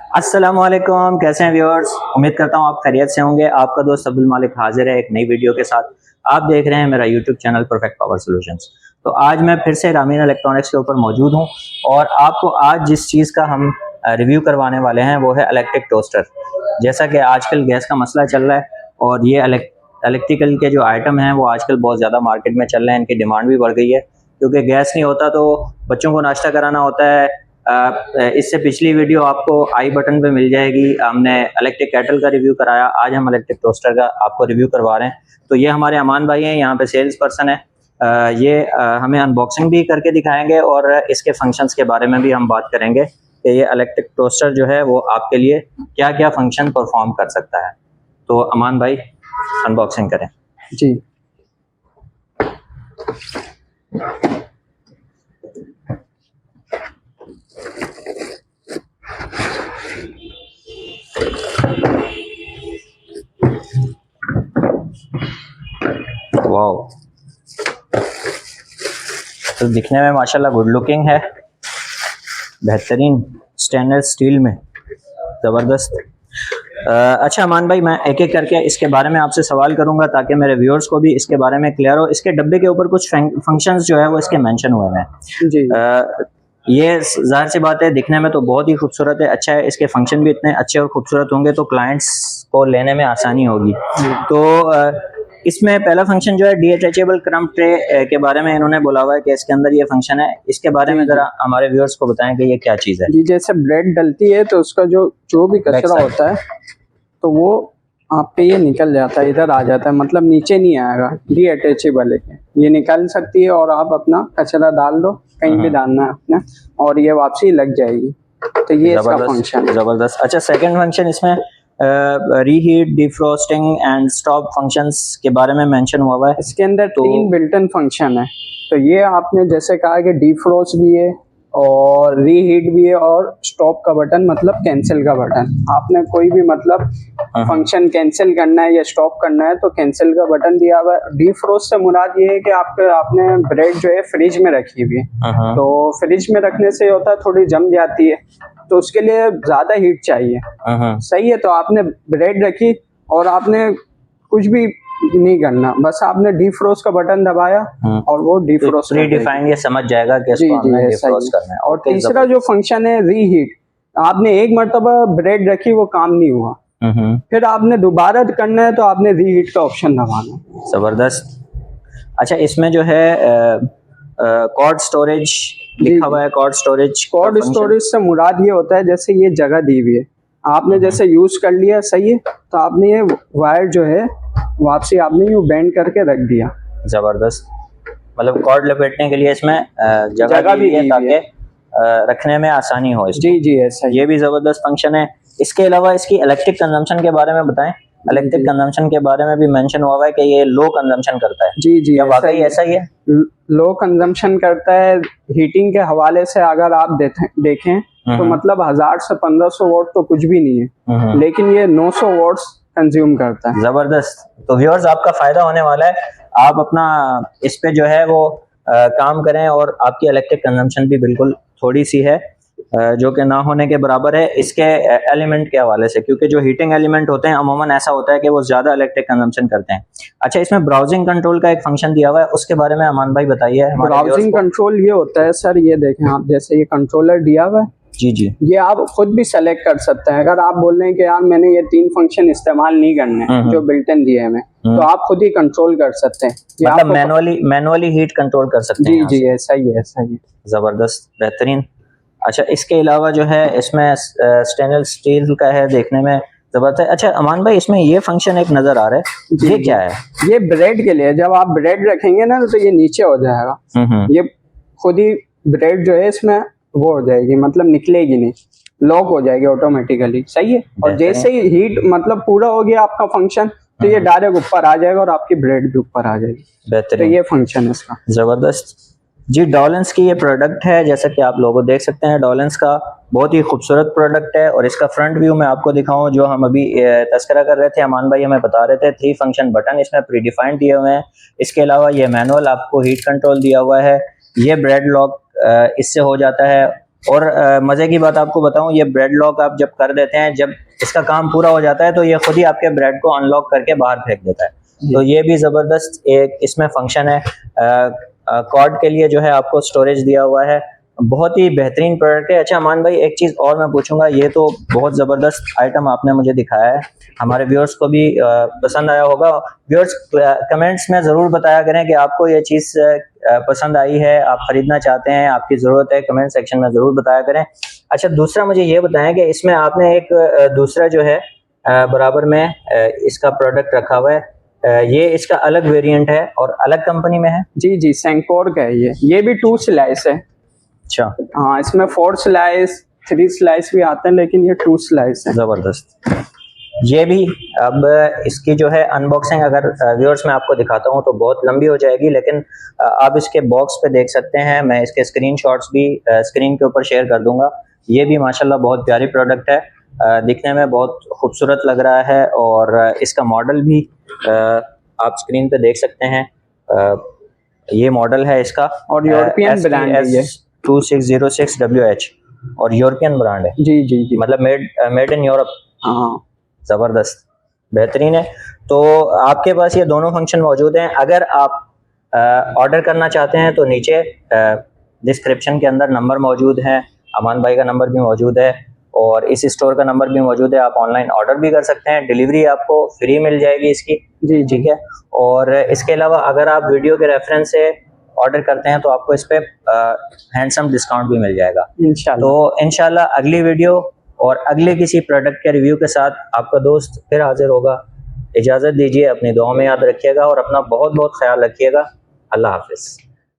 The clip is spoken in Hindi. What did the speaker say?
अस्सलामुअलैकुम, कैसे हैं व्यूअर्स। उम्मीद करता हूँ आप खैरियत से होंगे। आपका दोस्त अब्दुल मालिक हाजिर है एक नई वीडियो के साथ। आप देख रहे हैं मेरा YouTube channel perfect power solutions. तो आज मैं फिर से रामीन इलेक्ट्रॉनिक्स के ऊपर मौजूद हूँ और आपको आज जिस चीज़ का हम रिव्यू करवाने वाले हैं वो है इलेक्ट्रिक टोस्टर। जैसा कि आजकल गैस का मसला चल रहा है और ये इलेक्ट्रिकल के जो आइटम हैं वो आजकल बहुत ज़्यादा मार्केट में चल रहे हैं, इनकी डिमांड भी बढ़ गई है क्योंकि गैस नहीं होता तो बच्चों को नाश्ता कराना होता है। इससे पिछली वीडियो आपको आई बटन पे मिल जाएगी। हमने इलेक्ट्रिक केटल का रिव्यू कराया, आज हम इलेक्ट्रिक टोस्टर का आपको रिव्यू करवा रहे हैं। तो ये हमारे अमान भाई हैं, यहाँ पे सेल्स पर्सन है। ये हमें अनबॉक्सिंग भी करके दिखाएंगे और इसके फंक्शंस के बारे में भी हम बात करेंगे कि ये इलेक्ट्रिक टोस्टर जो है वो आपके लिए क्या क्या फंक्शन परफॉर्म कर सकता है। तो अमान भाई अनबॉक्सिंग करें जी। वाओ, तो दिखने में माशाल्लाह गुड लुकिंग है, बेहतरीन स्टेनलेस स्टील में, ज़बरदस्त। अच्छा अमान भाई, मैं एक एक करके इसके बारे में आपसे सवाल करूंगा ताकि मेरे व्यूअर्स को भी इसके बारे में क्लियर हो। इसके डब्बे के ऊपर कुछ फंक्शंस जो है वो इसके मेंशन हुए हैं। जी। ये जाहिर सी बात है, दिखने में तो बहुत ही खूबसूरत है, अच्छा है। इसके फंक्शन भी इतने अच्छे और खूबसूरत होंगे तो क्लाइंट्स को लेने में आसानी होगी। तो इसमें पहला फंक्शन जो है डिटैचेबल क्रम्ब ट्रे के बारे में इन्होंने बोला हुआ है कि इसके अंदर ये फंक्शन है। इसके बारे में जरा हमारे व्यूअर्स को बताएं कि ये क्या चीज़ है। जी, जैसे ब्रेड डलती है तो उसका जो भी कचरा होता है तो वो आप पे ये निकल जाता है, इधर आ जाता है, मतलब नीचे नहीं आएगा। डिअटैचेबल है, ये निकल सकती है और आप अपना कचरा डाल दो, कहीं भी डालना है अपना, और ये वापसी लग जाएगी। तो ये इसका फंक्शन है। जबरदस्त। अच्छा, सेकंड फंक्शन इसमें रीहीट, डिफ्रोस्टिंग एंड स्टॉप फंक्शंस के बारे में मेंशन हुआ हुआ है। इसके अंदर तीन बिल्ट इन फंक्शन है। तो ये आपने जैसे कहा कि डिफ्रोस्ट भी है और रीहीट भी है और स्टॉप का बटन मतलब कैंसिल का बटन। आपने कोई भी मतलब फंक्शन कैंसिल करना है या स्टॉप करना है तो कैंसिल का बटन दिया हुआ है। डीफ्रोस्ट से मुराद ये है कि आपने ब्रेड जो है फ्रिज में रखी हुई है, तो फ्रिज में रखने से होता है थोड़ी जम जाती है, तो उसके लिए ज्यादा हीट चाहिए। सही है, तो आपने ब्रेड रखी और आपने कुछ भी नहीं करना, बस आपने डीफ्रोस्ट का बटन दबाया और वो डीफ्रोस्ट प्री डिफाइंड ये समझ जाएगा कि इसको हमने डीफ्रोस्ट करना है। और तीसरा जो फंक्शन है रीहीट, आपने एक मर्तबा ब्रेड रखी वो काम नहीं हुआ, फिर आपने दोबारा करना है तो आपने रीहीट का ऑप्शन दबाना। जबरदस्त। अच्छा, इसमें जो है कॉर्ड स्टोरेज लिखा हुआ है। कॉर्ड स्टोरेज से मुराद ये होता है जैसे ये जगह दी हुई है, आपने जैसे यूज कर लिया, सही है, तो आपने ये वायर जो है वापसी आपने यूँ बेंड करके रख दिया। जबरदस्त, मतलब कॉर्ड लपेटने के लिए इसमें जगह भी है ताकि रखने में आसानी हो। जी जी, ऐसा ये भी जबरदस्त फंक्शन है। इसके अलावा इसकी इलेक्ट्रिक कंजम्पशन के बारे में बताएं। इलेक्ट्रिक कंजम्पशन के बारे में भी मेंशन हुआ है कि ये लो कंजम्पशन करता है। जी जी, वाकई ऐसा ही है? लो कंजम्पशन करता है। हीटिंग के हवाले से अगर आप देखें तो मतलब 1000 से 1500 वॉट तो कुछ भी नहीं है, लेकिन ये 900 वॉट्स कंज्यूम करता है। जबरदस्त। तो व्यूअर्स, आपका फायदा होने वाला है। आप अपना इस पे जो है वो काम करें और आपकी इलेक्ट्रिक कंजम्पशन भी बिल्कुल थोड़ी सी है, जो कि ना होने के बराबर है इसके एलिमेंट के हवाले से, क्योंकि जो हीटिंग एलिमेंट होते हैं अमूमन ऐसा होता है कि वो ज़्यादा इलेक्ट्रिक कंजम्पशन करते हैं। अच्छा, इसमें ब्राउजिंग कंट्रोल का एक फंक्शन दिया हुआ है, उसके बारे में अमान भाई बताइए। ब्राउजिंग कंट्रोल ये होता है सर, ये देखें आप, जैसे ये कंट्रोलर दिया हुआ है, जी जी, ये आप खुद भी सेलेक्ट कर सकते हैं। अगर आप बोल रहे हैं कि यार मैंने ये 3 फंक्शन इस्तेमाल नहीं करने जो बिल्ट इन दिए हैं, तो आप खुद ही कंट्रोल कर सकते हैं, मतलब मैनुअली हीट कंट्रोल कर सकते हैं। जी जी, ऐसा ही है, ऐसा ही। जबरदस्त, बेहतरीन। अच्छा, इसके अलावा जो है इसमें स्टेनलेस स्टील का है, देखने में जबरदस्त है। अच्छा अमान भाई, इसमें ये फंक्शन एक नजर आ रहा है, ये क्या है? ये ब्रेड के लिए, जब आप ब्रेड रखेंगे ना तो ये नीचे हो जाएगा, ये खुद ही ब्रेड जो है इसमें वो हो जाएगी, मतलब निकलेगी नहीं, लॉक हो जाएगी ऑटोमेटिकली। सही है, और जैसे ही हीट मतलब पूरा हो गया आपका फंक्शन तो ये डायरेक्ट ऊपर आ जाएगा और आपकी ब्रेड भी ऊपर आ जाएगी। बेहतरीन, तो ये फंक्शन है इसका। जबरदस्त जी। डॉलेंस की ये प्रोडक्ट है, जैसा कि आप लोगों देख सकते हैं। डॉलेंस का बहुत ही खूबसूरत प्रोडक्ट है और इसका फ्रंट व्यू मैं आपको दिखाऊं, जो हम अभी तस्करा कर रहे थे, अमान भाई हमें बता रहे थे, 3 फंक्शन बटन इसमें प्री डिफाइंड दिए हुए हैं। इसके अलावा ये मैनुअल आपको हीट कंट्रोल दिया हुआ है। ये ब्रेड लॉक इससे हो जाता है और मज़े की बात आपको बताऊं, ये ब्रेड लॉक आप जब कर देते हैं, जब इसका काम पूरा हो जाता है तो ये खुद ही आपके ब्रेड को अनलॉक करके बाहर फेंक देता है। तो ये भी ज़बरदस्त एक इसमें फंक्शन है। कॉर्ड के लिए जो है आपको स्टोरेज दिया हुआ है, बहुत ही बेहतरीन प्रोडक्ट है। अच्छा अमान भाई, एक चीज़ और मैं पूछूंगा, ये तो बहुत ज़बरदस्त आइटम आपने मुझे दिखाया है, हमारे व्यूअर्स को भी पसंद आया होगा। व्यूअर्स कमेंट्स में ज़रूर बताया करें कि आपको ये चीज़ पसंद आई है, आप ख़रीदना चाहते हैं, आपकी ज़रूरत है, कमेंट सेक्शन में ज़रूर बताया करें। अच्छा दूसरा मुझे ये बताएं कि इसमें आपने एक दूसरा जो है बराबर में इसका प्रोडक्ट रखा हुआ है, ये इसका अलग वेरिएंट है और अलग कंपनी में है। जी जी, सेंकोर का है ये भी 2 स्लाइस है। अच्छा हाँ, इसमें 4 स्लाइस 3 स्लाइस भी आते हैं, लेकिन ये 2 स्लाइस है। ज़बरदस्त। ये भी अब इसकी जो है अनबॉक्सिंग अगर व्यूअर्स मैं आपको दिखाता हूँ तो बहुत लंबी हो जाएगी, लेकिन आप इसके बॉक्स पे देख सकते हैं, मैं इसके स्क्रीनशॉट्स भी स्क्रीन के ऊपर शेयर कर दूंगा। ये भी माशाल्लाह बहुत प्यारी प्रोडक्ट है, दिखने में बहुत खूबसूरत लग रहा है और इसका मॉडल भी आप स्क्रीन पे देख सकते हैं। ये मॉडल है इसका और यूरोपियन ब्रांड है ये, 2606WH और यूरोपियन ब्रांड है। जी जी जी, मतलब मेड इन यूरोप। हाँ ज़बरदस्त, बेहतरीन है। तो आपके पास ये दोनों फंक्शन मौजूद हैं। अगर आप ऑर्डर करना चाहते हैं तो नीचे डिस्क्रिप्शन के अंदर नंबर मौजूद है, अमान भाई का नंबर भी मौजूद है और इस स्टोर का नंबर भी मौजूद है। आप ऑनलाइन ऑर्डर भी कर सकते हैं, डिलीवरी आपको फ्री मिल जाएगी इसकी। जी ठीक है। और इसके अलावा अगर आप वीडियो के रेफरेंस से ऑर्डर करते हैं तो आपको इस पर हैंडसम डिस्काउंट भी मिल जाएगा इंशाल्लाह। तो इंशाल्लाह अगली वीडियो और अगले किसी प्रोडक्ट के रिव्यू के साथ आपका दोस्त फिर हाजिर होगा। इजाज़त दीजिए, अपनी दुआ में याद रखिएगा और अपना बहुत बहुत ख्याल रखिएगा। अल्लाह हाफिज़।